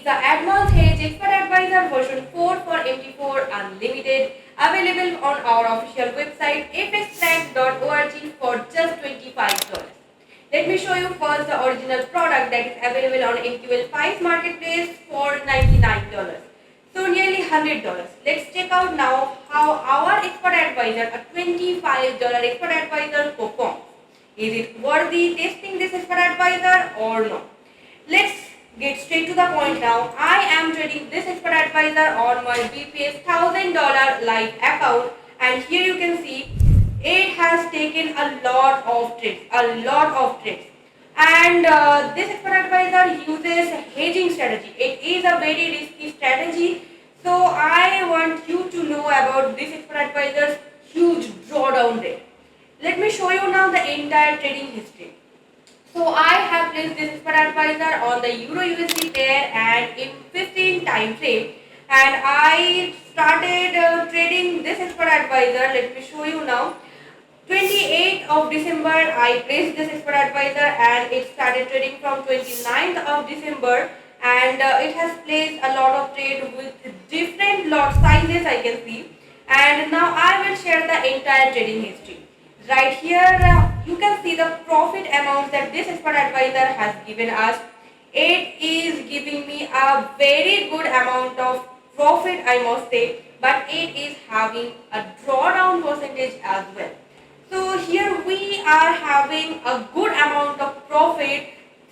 is the Advanced Hedge Expert Advisor version 4 for MT4 Unlimited, available on our official website apextrack.org for just $25. Let me show you first the original product that is available on MQL5 marketplace for $99. So nearly $100. Let's check out now how our expert advisor, a $25 expert advisor, performs. Is it worthy testing this expert advisor or no? Let's get straight to the point now. I am trading this expert advisor on my BPS $1,000 live account, and here you can see it has taken a lot of trades, and this expert advisor uses hedging strategy. It is a very risky strategy, so I want you to know about this expert advisor's huge drawdown rate. Let me show you now the entire trading history. So I have placed this expert advisor on the Euro USD pair and in 15 time frame, and I started trading this expert advisor. Let me show you now. 28th of December I placed this expert advisor and it started trading from 29th of December, and it has placed a lot of trade with different lot sizes, I can see. And now I will share the entire trading history. Right here you can see the profit amounts that this expert advisor has given us. It is giving me a very good amount of profit, I must say, but it is having a drawdown percentage as well. So here we are having a good amount of profit,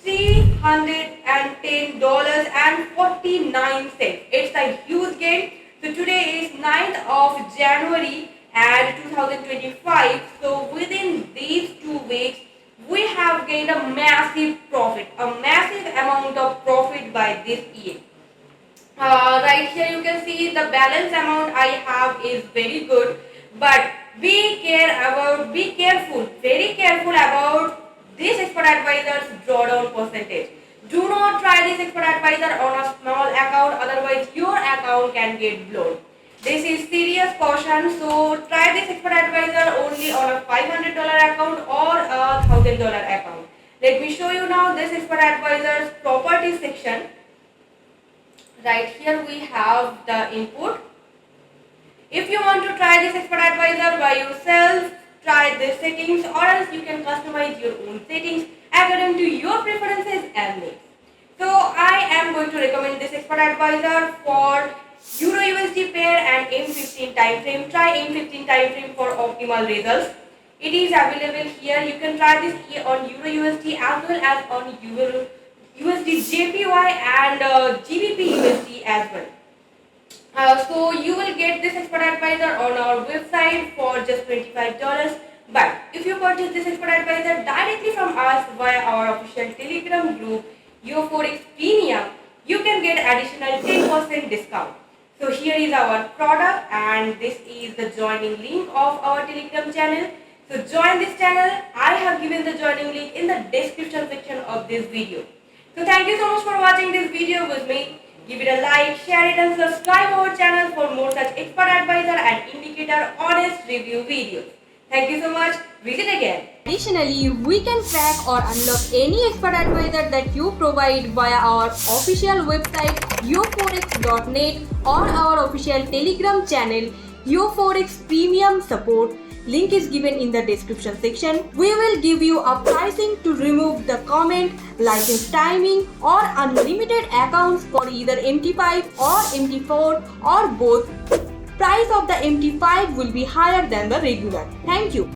$310.49. It's a huge gain. So today is 9th of January and 2025. So within these 2 weeks, we have gained a massive profit, a massive amount of profit by this year. Right here you can see the balance amount I have is very good, but be very careful about this expert advisor's drawdown percentage. Do not try this expert advisor on a small account, otherwise your account can get blown. This is serious caution, so try this expert advisor only on a $500 account or a $1,000 account. Let me show you now this expert advisor's properties section. Right here we have the input. If you want to try this expert advisor by yourself, try the settings, or else you can customize your own settings according to your preferences and needs. So I am going to recommend this expert advisor for Euro USD pair and M15 time frame. Try M15 time frame for optimal results. It is available here. You can try this on Euro USD as well as on Euro USD JPY and GBP USD as well. So you will get this expert advisor on our website for just $25. But if you purchase this expert advisor directly from us via our official Telegram group, Yo4X Premium, you can get additional 10% discount. So here is our product, and this is the joining link of our Telegram channel. So join this channel. I have given the joining link in the description section of this video. So thank you so much for watching this video with me. Give it a like, share it, and subscribe our channel for more such expert advisor and indicator honest review videos. Thank you so much. Visit again. Additionally, we can track or unlock any expert advisor that you provide via our official website yo4x.net or our official Telegram channel Yo4X Premium Support. Link is given in the description section. We will give you a pricing to remove the comment, license timing, or unlimited accounts for either MT5 or MT4 or both. Price of the MT5 will be higher than the regular. Thank you.